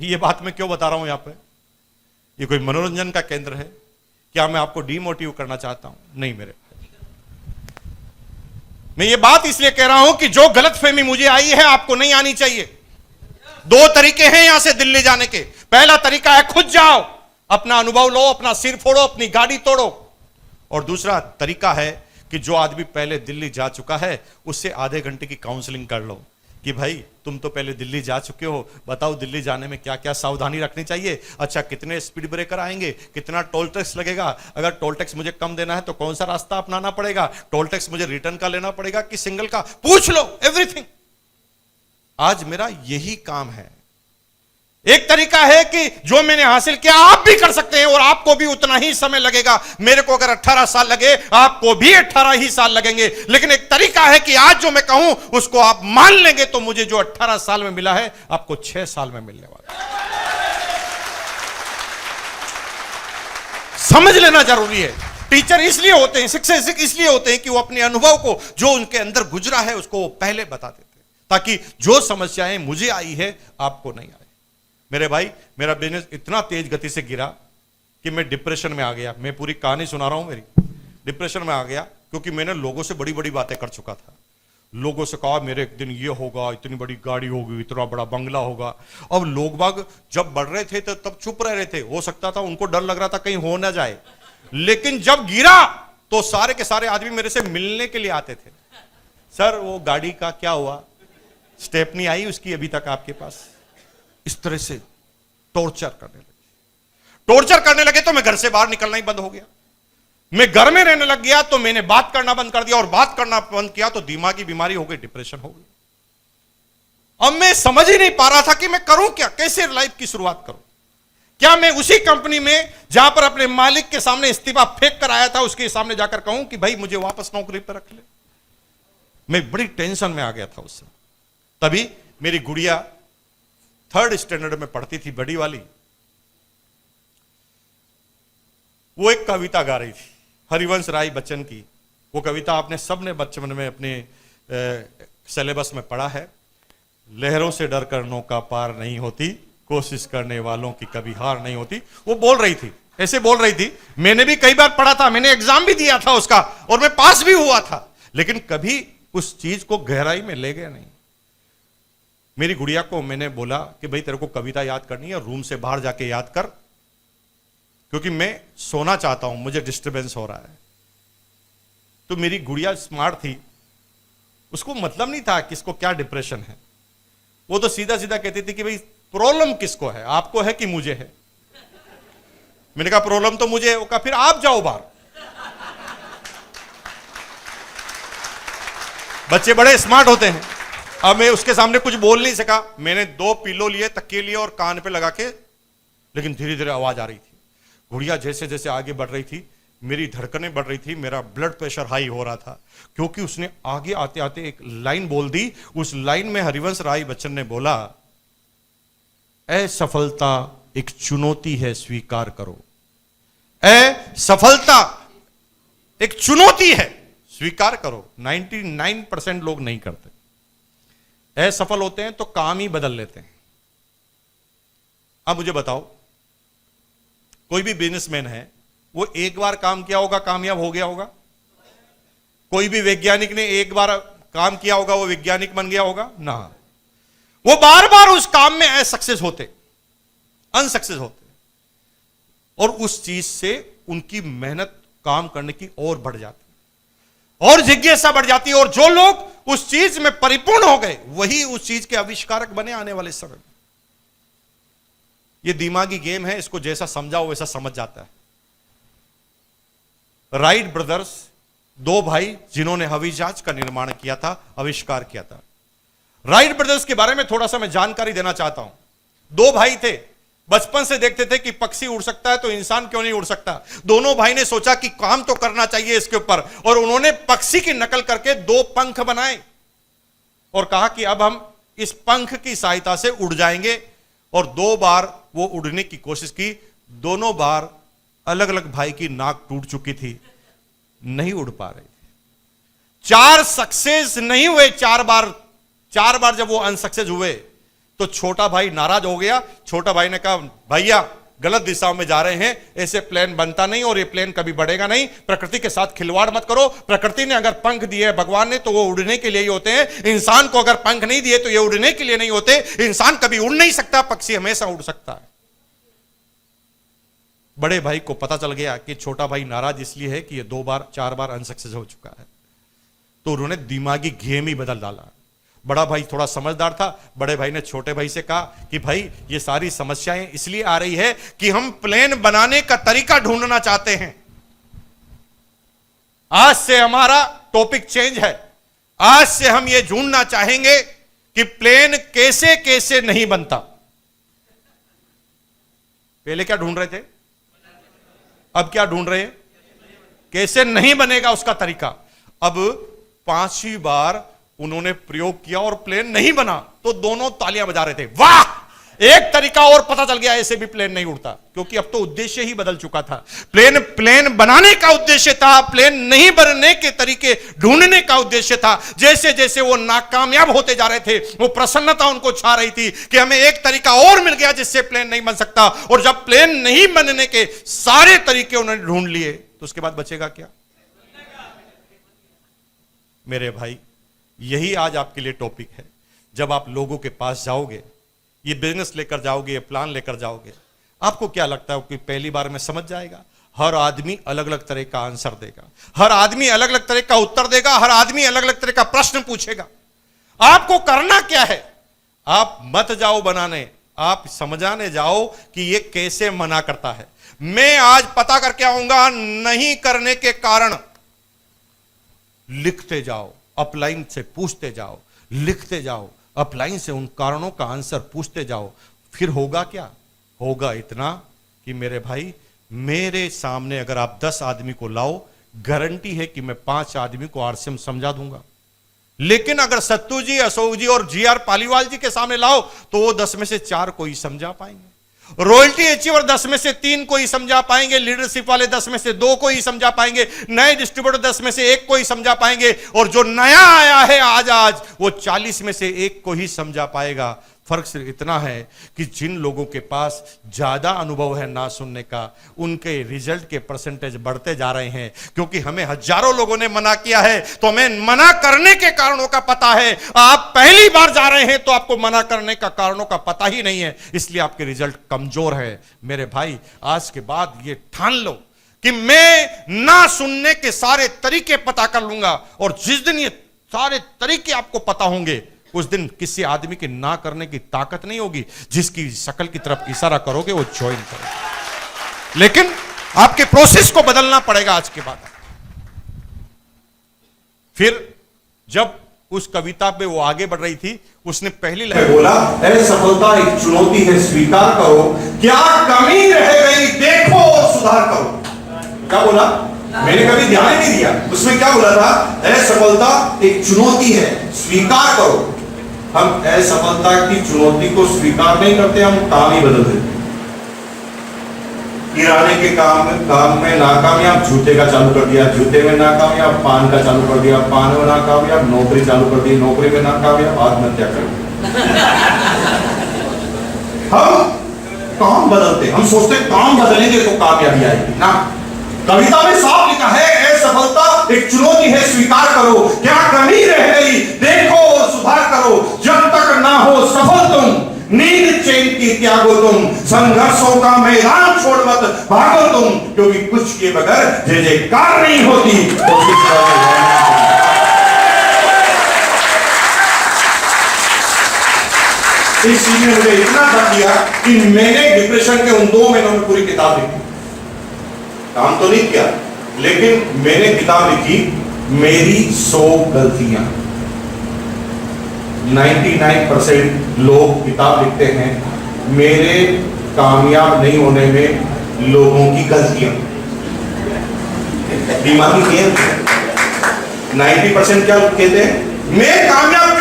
ये बात मैं क्यों बता रहा हूं यहां पे? ये कोई मनोरंजन का केंद्र है? क्या मैं आपको डिमोटिव करना चाहता हूं? नहीं मेरे भाई, मैं ये बात इसलिए कह रहा हूं कि जो गलतफहमी मुझे आई है आपको नहीं आनी चाहिए। दो तरीके हैं यहां से दिल्ली जाने के। पहला तरीका है खुद जाओ, अपना अनुभव लो, अपना सिर फोड़ो, अपनी गाड़ी तोड़ो। और दूसरा तरीका है कि जो आदमी पहले दिल्ली जा चुका है उससे आधे घंटे की काउंसलिंग कर लो कि भाई तुम तो पहले दिल्ली जा चुके हो, बताओ दिल्ली जाने में क्या क्या सावधानी रखनी चाहिए। अच्छा, कितने स्पीड ब्रेकर आएंगे, कितना टोल टैक्स लगेगा, अगर टोल टैक्स मुझे कम देना है तो कौन सा रास्ता अपनाना पड़ेगा, टोल टैक्स मुझे रिटर्न का लेना पड़ेगा कि सिंगल का, पूछ लो एवरीथिंग। आज मेरा यही काम है। एक तरीका है कि जो मैंने हासिल किया आप भी कर सकते हैं और आपको भी उतना ही समय लगेगा। मेरे को अगर 18 साल लगे आपको भी 18 ही साल लगेंगे। लेकिन एक तरीका है कि आज जो मैं कहूं उसको आप मान लेंगे तो मुझे जो 18 साल में मिला है आपको 6 साल में मिलने वाला है। समझ लेना जरूरी है। टीचर इसलिए होते हैं, शिक्षक इसलिए होते हैं कि वो अपने अनुभव को, जो उनके अंदर गुजरा है, उसको वो पहले बता देते हैं, ताकि जो समस्याएं मुझे आई है आपको नहीं आए। मेरे भाई, मेरा बिजनेस इतना तेज गति से गिरा कि मैं डिप्रेशन में आ गया। मैं पूरी कहानी सुना रहा हूं मेरी। डिप्रेशन में आ गया क्योंकि मैंने लोगों से बड़ी बड़ी बातें कर चुका था। लोगों से कहा मेरे एक दिन ये होगा, इतनी बड़ी गाड़ी होगी, इतना बड़ा बंगला होगा। अब लोग बाग जब बढ़ रहे थे तो तब चुप रह रहे थे। हो सकता था उनको डर लग रहा था कहीं हो ना जाए। लेकिन जब गिरा तो सारे के सारे आदमी मेरे से मिलने के लिए आते थे। सर वो गाड़ी का क्या हुआ, स्टेपनी आई उसकी अभी तक आपके पास? इस तरह से टॉर्चर करने लगे तो मैं घर से बाहर निकलना ही बंद हो गया। मैं घर में रहने लग गया तो मैंने बात करना बंद कर दिया, और बात करना बंद किया तो दिमागी बीमारी हो गई, डिप्रेशन हो गई। अब मैं समझ ही नहीं पा रहा था कि मैं करूं क्या, कैसे लाइफ की शुरुआत करूं। क्या मैं उसी कंपनी में जहां पर अपने मालिक के सामने इस्तीफा फेंक कर आया था उसके सामने जाकर कहूं कि भाई मुझे वापस नौकरी पर रख ले? मैं बड़ी टेंशन में आ गया था उस समय। तभी मेरी गुड़िया 3rd स्टैंडर्ड में पढ़ती थी, बड़ी वाली। वो एक कविता गा रही थी हरिवंश राय बच्चन की। वो कविता आपने सबने बचपन में अपने सिलेबस में पढ़ा है। लहरों से डर कर नौका पार नहीं होती, कोशिश करने वालों की कभी हार नहीं होती। वो बोल रही थी, ऐसे बोल रही थी। मैंने भी कई बार पढ़ा था, मैंने एग्जाम भी दिया था उसका और मैं पास भी हुआ था, लेकिन कभी उस चीज को गहराई में ले गया नहीं। मेरी गुड़िया को मैंने बोला कि भाई तेरे को कविता याद करनी है, रूम से बाहर जाके याद कर, क्योंकि मैं सोना चाहता हूं, मुझे डिस्टरबेंस हो रहा है। तो मेरी गुड़िया स्मार्ट थी, उसको मतलब नहीं था कि इसको क्या डिप्रेशन है। वो तो सीधा सीधा कहती थी कि भाई प्रॉब्लम किसको है, आपको है कि मुझे है? मैंने कहा प्रॉब्लम तो मुझे है। वो कहा फिर आप जाओ बाहर। बच्चे बड़े स्मार्ट होते हैं। अब मैं उसके सामने कुछ बोल नहीं सका। मैंने 2 पिलो लिए, तकिए लिए और कान पे लगा के, लेकिन धीरे धीरे आवाज आ रही थी। गुड़िया जैसे जैसे आगे बढ़ रही थी मेरी धड़कनें बढ़ रही थी, मेरा ब्लड प्रेशर हाई हो रहा था, क्योंकि उसने आगे आते आते एक लाइन बोल दी। उस लाइन में हरिवंश राय बच्चन ने बोला, असफलता एक चुनौती है, स्वीकार करो। असफलता एक चुनौती है, स्वीकार करो। 99% लोग नहीं करते। असफल होते हैं तो काम ही बदल लेते हैं। अब मुझे बताओ, कोई भी बिजनेसमैन है, वो एक बार काम किया होगा, कामयाब हो गया होगा? कोई भी वैज्ञानिक ने एक बार काम किया होगा, वो वैज्ञानिक बन गया होगा ना? वो बार बार उस काम में असक्सेस होते, अनसक्सेस होते, और उस चीज से उनकी मेहनत काम करने की और बढ़ जाती और जिज्ञासा बढ़ जाती है। और जो लोग उस चीज में परिपूर्ण हो गए वही उस चीज के आविष्कारक बने आने वाले समय में। ये दिमागी गेम है, इसको जैसा समझाओ वैसा समझ जाता है। राइट ब्रदर्स 2 भाई जिन्होंने हवाई जहाज का निर्माण किया था, आविष्कार किया था। राइट ब्रदर्स के बारे में थोड़ा सा मैं जानकारी देना चाहता हूं। 2 भाई थे, बचपन से देखते थे कि पक्षी उड़ सकता है तो इंसान क्यों नहीं उड़ सकता। दोनों भाई ने सोचा कि काम तो करना चाहिए इसके ऊपर, और उन्होंने पक्षी की नकल करके 2 पंख बनाए और कहा कि अब हम इस पंख की सहायता से उड़ जाएंगे। और 2 बार वो उड़ने की कोशिश की, दोनों बार अलग अलग भाई की नाक टूट चुकी थी, नहीं उड़ पा रहे थे। 4 सक्सेस नहीं हुए, 4 बार जब वो अनसक्सेस हुए तो छोटा भाई नाराज हो गया। छोटा भाई ने कहा भैया गलत दिशा में जा रहे हैं, ऐसे प्लेन बनता नहीं और ये प्लेन कभी बढ़ेगा नहीं, प्रकृति के साथ खिलवाड़ मत करो। प्रकृति ने अगर पंख दिए भगवान ने तो वो उड़ने के लिए ही होते हैं, इंसान को अगर पंख नहीं दिए तो ये उड़ने के लिए नहीं होते। इंसान कभी उड़ नहीं सकता, पक्षी हमेशा उड़ सकता है। बड़े भाई को पता चल गया कि छोटा भाई नाराज इसलिए है कि ये 2 बार 4 बार अनसक्सेस हो चुका है, तो उन्होंने दिमागी गेम ही बदल डाला। बड़ा भाई थोड़ा समझदार था, बड़े भाई ने छोटे भाई से कहा कि भाई ये सारी समस्याएं इसलिए आ रही है कि हम प्लेन बनाने का तरीका ढूंढना चाहते हैं। आज से हमारा टॉपिक चेंज है, आज से हम ये ढूंढना चाहेंगे कि प्लेन कैसे कैसे नहीं बनता। पहले क्या ढूंढ रहे थे, अब क्या ढूंढ रहे हैं, कैसे नहीं बनेगा उसका तरीका। अब 5वीं बार उन्होंने प्रयोग किया और प्लेन नहीं बना तो दोनों तालियां बजा रहे थे, वाह एक तरीका और पता चल गया, ऐसे भी प्लेन नहीं उड़ता। क्योंकि अब तो उद्देश्य ही बदल चुका था। प्लेन बनाने का उद्देश्य था, प्लेन नहीं बनने के तरीके ढूंढने का उद्देश्य था। जैसे जैसे वो नाकामयाब होते जा रहे थे, वो प्रसन्नता उनको छा रही थी कि हमें एक तरीका और मिल गया जिससे प्लेन नहीं बन सकता। और जब प्लेन नहीं बनने के सारे तरीके उन्होंने ढूंढ लिए तो उसके बाद बचेगा क्या। मेरे भाई यही आज आपके लिए टॉपिक है। जब आप लोगों के पास जाओगे, ये बिजनेस लेकर जाओगे, ये प्लान लेकर जाओगे, आपको क्या लगता है कि पहली बार में समझ जाएगा। हर आदमी अलग अलग तरह का आंसर देगा, हर आदमी अलग अलग तरह का उत्तर देगा, हर आदमी अलग अलग तरह का प्रश्न पूछेगा। आपको करना क्या है, आप मत जाओ बनाने, आप समझाने जाओ कि ये कैसे मना करता है। मैं आज पता करके आऊंगा नहीं करने के कारण। लिखते जाओ, अपलाइन से पूछते जाओ, लिखते जाओ, अपलाइन से उन कारणों का आंसर पूछते जाओ। फिर होगा क्या, होगा इतना कि मेरे भाई मेरे सामने अगर आप 10 आदमी को लाओ, गारंटी है कि मैं 5 आदमी को आरसीएम समझा दूंगा। लेकिन अगर सत्तू जी, अशोक जी और जीआर पालीवाल जी के सामने लाओ तो वो 10 में से 4 को ही समझा पाएंगे। रॉयल्टी अचीवर 10 में से 3 को ही समझा पाएंगे, लीडरशिप वाले 10 में से 2 को ही समझा पाएंगे, नए डिस्ट्रीब्यूटर 10 में से 1 को ही समझा पाएंगे, और जो नया आया है आज वो 40 में से 1 को ही समझा पाएगा। फर्क सिर्फ इतना है कि जिन लोगों के पास ज्यादा अनुभव है ना सुनने का, उनके रिजल्ट के परसेंटेज बढ़ते जा रहे हैं। क्योंकि हमें हजारों लोगों ने मना किया है तो हमें मना करने के कारणों का पता है। आप पहली बार जा रहे हैं तो आपको मना करने का कारणों का पता ही नहीं है, इसलिए आपके रिजल्ट कमजोर है। मेरे भाई आज के बाद ये ठान लो कि मैं ना सुनने के सारे तरीके पता कर लूंगा, और जिस दिन ये सारे तरीके आपको पता होंगे उस दिन किसी आदमी के ना करने की ताकत नहीं होगी। जिसकी शक्ल की तरफ इशारा करोगे वो ज्वाइन करोगे। लेकिन आपके प्रोसेस को बदलना पड़ेगा आज के बाद। फिर जब उस कविता पे वो आगे बढ़ रही थी, उसने पहली लाइन बोला, असफलता एक चुनौती है स्वीकार करो, क्या कमी रह गई देखो और सुधार करो। क्या बोला, मैंने कभी ध्यान ही नहीं दिया। उसमें क्या बोला था, असफलता एक चुनौती है स्वीकार करो। हम असफलता की चुनौती को स्वीकार नहीं करते, हम काम ही बदल देते। किराने के काम में नाकामयाब, जूते का चालू कर दिया, जूते में नाकामयाब, पान का चालू कर दिया, पान में नाकामयाब, नौकरी चालू कर दी, नौकरी में नाकामयाब, आत्महत्या कर दी। हम काम बदलते, हम सोचते काम बदलेंगे तो कामयाबी आएगी ना। कविता में साफ लिखा है, असफलता एक चुनौती है स्वीकार करो, क्या कमी रह गई देखो और सुधार करो। जब तक ना हो सफल तुम, नींद चैन की त्यागो तुम, संघर्षों का मैदान छोड़ मत भागो तुम, क्योंकि कुछ के बगैर जय जयकार नहीं होती। इस चीज ने मुझे इतना दर्द दिया कि मैंने डिप्रेशन के उन 2 महीनों में पूरी किताब लिखी। काम तो नहीं किया, लेकिन मैंने किताब लिखी मेरी 100 गलतियां। 99% लोग किताब लिखते हैं मेरे कामयाब नहीं होने में लोगों की गलतियां। दिमागी खेल। 90% क्या कहते हैं, मैं कामयाब